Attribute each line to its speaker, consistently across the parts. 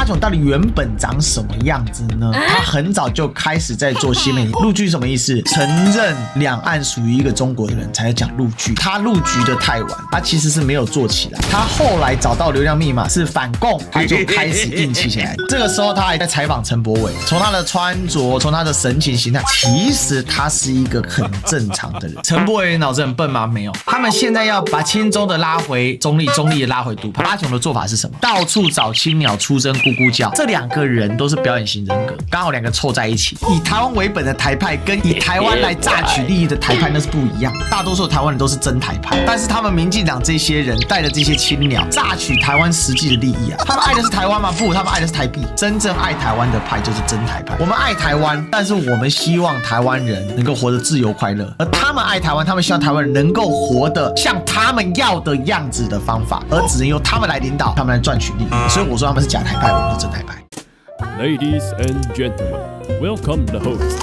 Speaker 1: 囧到底原本长什么样子呢？他很早就开始在做新媒体。陆剧什么意思？承认两岸属于一个中国的人才讲陆剧。他入局的太晚，他其实是没有做起来。他后来找到流量密码是反共，他就开始硬气起来。这个时候他还在采访陈柏惟，从他的穿着，从他的神情形态，其实他是一个很正常的人。陈柏惟脑子很笨吗？没有。他们现在要把亲中的拉回中立，中立的拉回独派。八囧的做法是什么？到处找青鸟出征，咕咕叫。这两个人都是表演型人格，刚好两个凑在一起。以台湾为本的台派跟以台湾来榨取利益的台派那是不一样。大多数台湾人都是真台派，但是他们民进党这些人带着这些青鸟榨取台湾实际的利益啊。他们爱的是台湾吗？不，他们爱的是台币。真正爱台湾的派就是真台派。我们爱台湾，但是我们希望台湾人能够活得自由快乐，而他们爱台湾，他们希望台湾人能够活得像他们要的样子的方法，而只能由他们来领导，他们来赚取利益。所以我说他们是假台派，我们是真台派。
Speaker 2: Ladies and gentlemen, welcome the host.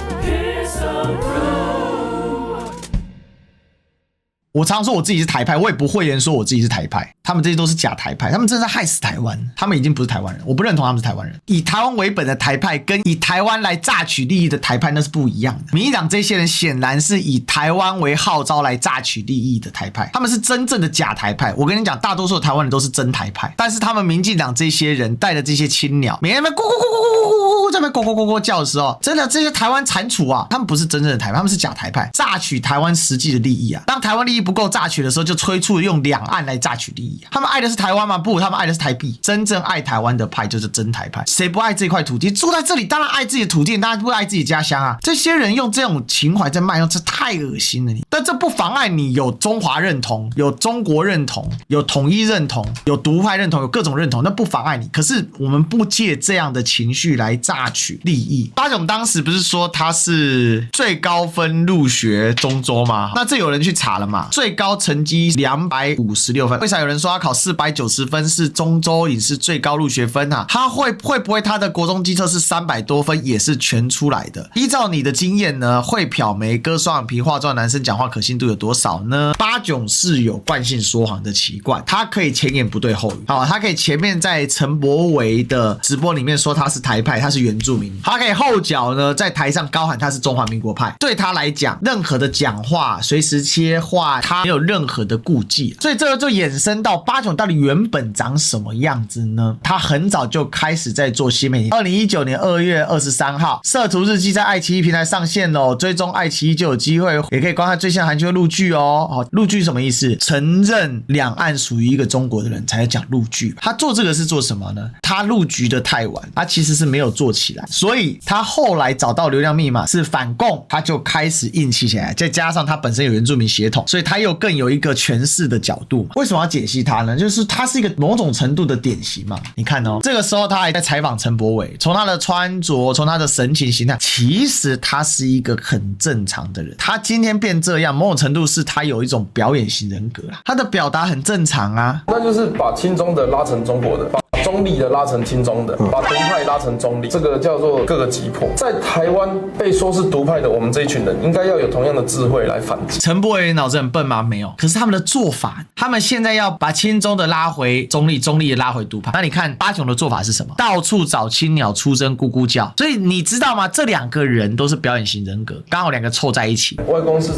Speaker 1: 我常说我自己是台派，我也不讳言说我自己是台派。他们这些都是假台派，他们真的是害死台湾。他们已经不是台湾人，我不认同他们是台湾人。以台湾为本的台派跟以台湾来榨取利益的台派那是不一样的。民进党这些人显然是以台湾为号召来榨取利益的台派，他们是真正的假台派。我跟你讲，大多数的台湾人都是真台派，但是他们民进党这些人带着这些青鸟，每天在那咕咕咕咕咕咕在那咕咕咕咕叫的时候，真的这些台湾蟾蜍啊，他们不是真正的台派，他们是假台派，榨取台湾实际的利益啊。当台湾利益不够榨取的时候，就催促用两岸来榨取利益啊。他们爱的是台湾吗？不，他们爱的是台币。真正爱台湾的派就是真台派。谁不爱这块土地？住在这里当然爱自己的土地，当然不爱自己家乡啊。这些人用这种情怀在卖弄，这太恶心了你。但这不妨碍你有中华认同，有中国认同，有统一认同，有独派认同，有各种认同，那不妨碍你。可是我们不借这样的情绪来榨取利益。八囧当时不是说他是最高分入学中州吗？那这有人去查了嘛？最高成绩256分。为啥有人说他考490分是中州影视最高入学分啊？他会不会他的国中基测是300多分也是全出来的？依照你的经验呢，会漂眉、割双眼皮、化妆男生讲话可信度有多少呢？八囧是有惯性说谎的习惯，他可以前言不对后语。好，他可以前面在陈柏惟的直播里面说他是台派，他是原住民，他可以后脚呢在台上高喊他是中华民国派。对他来讲，任何的讲话随时切换，他没有任何的顾忌，所以这个就衍生到八囧到底原本长什么样子呢？他很早就开始在做新媒体。2019年2月23号，摄图日记在爱奇艺平台上线喽，追踪爱奇艺就有机会，也可以观看最新的韩剧陆剧哦。陆剧什么意思？承认两岸属于一个中国的人才讲陆剧。他做这个是做什么呢？他入局的太晚，他其实是没有做起来，所以他后来找到流量密码是反共，他就开始硬气起来。再加上他本身有原住民血统，所以他又更有一个诠释的角度嘛。为什么要解析他呢？就是他是一个某种程度的典型嘛。你看哦，这个时候他还在采访陈柏惟，从他的穿着，从他的神情形态，其实他是一个很正常的人。他今天变这样，某种程度是他有一种表演型人格啦，他的表达很正常啊。
Speaker 3: 那就是把亲中的拉成中国的，把中立的拉成亲中的，把独派拉成中立，这个叫做各个击破。在台湾被说是独派的我们这一群人，应该要有同样的智慧来反击。
Speaker 1: 陈柏惟脑子很笨吗？没有。可是他们的做法，他们现在要把亲中的拉回中立，中立的拉回独派。那你看八囧的做法是什么？到处找青鸟出征，咕咕叫。所以你知道吗？这两个人都是表演型人格，刚好两个凑在一起。
Speaker 3: 外公是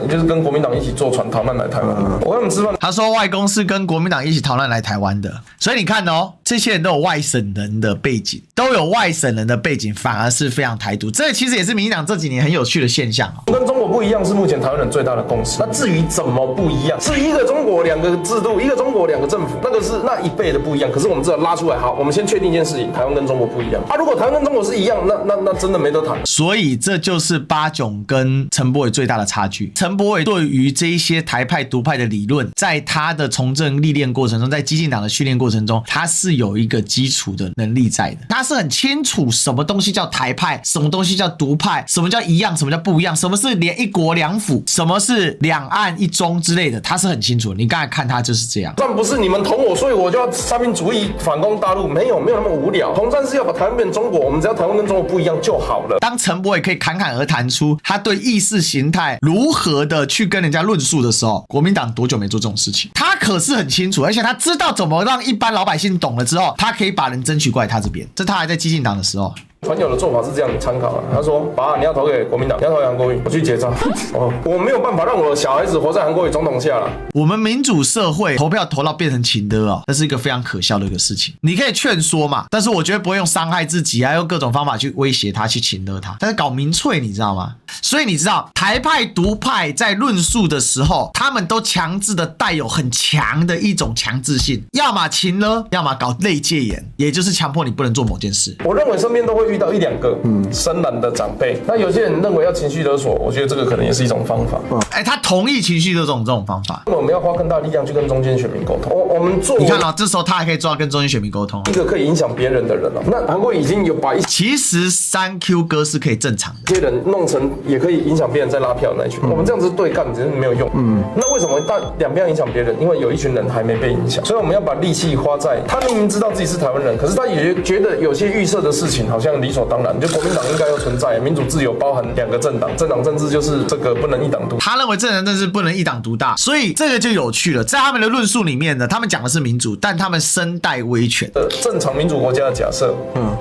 Speaker 3: 就是跟国民党一起坐船逃难来台湾的。我跟他们吃饭，
Speaker 1: 他说外公是跟国民党一起逃难来台湾的。所以你看哦，这些人都有外省人的背景，反而是非常台独。这其实也是民进党这几年很有趣的现象。
Speaker 3: 跟中国不一样是目前台湾人最大的共识。那至于怎么不一样，是一个中国两个制度，一个中国两个政府，那个是那一倍的不一样。可是我们只要拉出来，好，我们先确定一件事情，台湾跟中国不一样。如果台湾跟中国是一样，那真的没得谈。
Speaker 1: 所以这就是八囧跟陈柏惟最大的差距。陈柏惟对于这一些台派独派的理论，在他的从政历练过程中，在基进党的训练过程中，他是有一个基础的能力在的。他是很清楚什么东西叫台派，什么东西叫独派，什么叫一样，什么叫不一样，什么是连一国两府，什么是两岸一中之类的，他是很清楚的。你刚才看他就是这样。
Speaker 3: 但不是你们捅我，所以我就要三民主义反攻大陆，没有那么无聊。统战是要把台湾变成中国，我们只要台湾跟中国不一样就好了。
Speaker 1: 当陈柏惟可以侃侃而谈出他对意识形态如何的去跟人家论述的时候，国民党多久没做这种事情？他可是很清楚，而且他知道怎么让一般老百姓懂了之后，他可以把人争取过来他这边。这他还在激进党的时候。
Speaker 3: 朋友的做法是这样，你参考啊。他说：“爸，你要投给国民党，你要投给韩国瑜，我去结账。哦，我没有办法让我的小孩子活在韩国瑜总统下了。”
Speaker 1: 我们民主社会投票投到变成情的哦，这是一个非常可笑的一个事情。你可以劝说嘛，但是我觉得不会用伤害自己，还用各种方法去威胁他，去情勒他。但是搞民粹，你知道吗？所以你知道台派独派在论述的时候，他们都强制的带有很强的一种强制性，要么情勒，要么搞类戒严，也就是强迫你不能做某件事。
Speaker 3: 我认为身边都会遇到1、2个深蓝的长辈，那有些人认为要情绪勒索，我觉得这个可能也是一种方法。
Speaker 1: 他同意情绪勒索这种方法。
Speaker 3: 我们要花更大力量去跟中间选民沟通。我们做，
Speaker 1: 你看啊，这时候他还可以做到跟中间选民沟通，
Speaker 3: 一个可以影响别人的人了。那韩国瑜已经有把
Speaker 1: 其实3Q 哥是可以正常的，
Speaker 3: 这些人弄成也可以影响别人在拉票的那一群。我们这样子对干真是没有用。那为什么两边影响别人？因为有一群人还没被影响，所以我们要把力气花在他明明知道自己是台湾人，可是他也觉得有些预设的事情好像理所当然，就国民党应该要存在，民主自由包含2个政党，政党政治就是这个不能一党独大。
Speaker 1: 他认为政党政治不能一党独大，所以这个就有趣了。在他们的论述里面呢，他们讲的是民主，但他们身带威权。
Speaker 3: 正常民主国家的假设，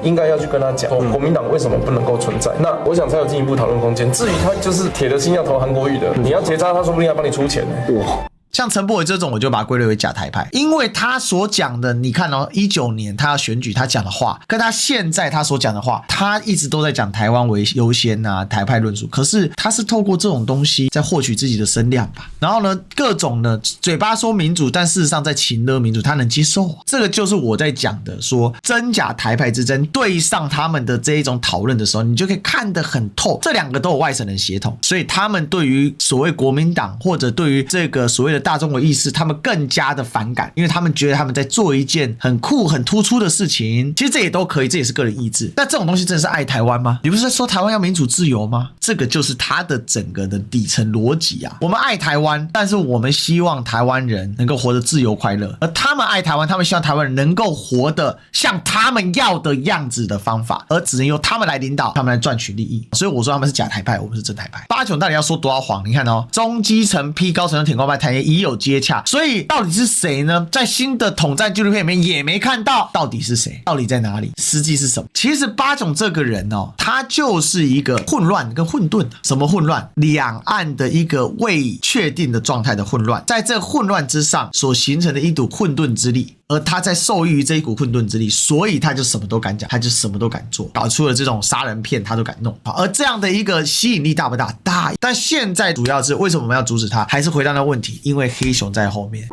Speaker 3: 应该要去跟他讲，国民党为什么不能够存在？那我想才有进一步讨论空间。至于他就是铁了心要投韩国瑜的，你要结扎，他说不定要帮你出钱呢。哇！
Speaker 1: 像陈柏惟这种，我就把它归类为假台派，因为他所讲的，你看哦，19年他要选举，他讲的话，跟他现在他所讲的话，他一直都在讲台湾为优先啊，台派论述。可是他是透过这种东西在获取自己的声量吧。然后呢，各种呢嘴巴说民主，但事实上在情勒民主，他能接受。这个就是我在讲的，说真假台派之争对上他们的这一种讨论的时候，你就可以看得很透。这2个都有外省人血统，所以他们对于所谓国民党或者对于这个所谓的大中国意识，他们更加的反感，因为他们觉得他们在做一件很酷很突出的事情。其实这也都可以，这也是个人意志。那这种东西真的是爱台湾吗？你不是在说台湾要民主自由吗？这个就是他的整个的底层逻辑啊。我们爱台湾，但是我们希望台湾人能够活得自由快乐，而他们爱台湾，他们希望台湾人能够活得像他们要的样子的方法，而只能由他们来领导，他们来赚取利益。所以我说他们是假台派，我们是真台派。八炯到底要说多少谎？你看哦，中基层批高层的舔共派谈也已有接洽，所以到底是谁呢？在新的统战纪录片里面也没看到到底是谁，到底在哪里，实际是什么？其实八炯这个人哦，他就是一个混乱跟混沌。什么混乱？两岸的一个未确定的状态的混乱，在这混乱之上所形成的一股混沌之力。而他在受益于这一股混沌之力，所以他就什么都敢讲，他就什么都敢做，搞出了这种杀人片他都敢弄。而这样的一个吸引力大不大？大。但现在主要是为什么我们要阻止他？还是回到那个问题，因为黑熊在后面。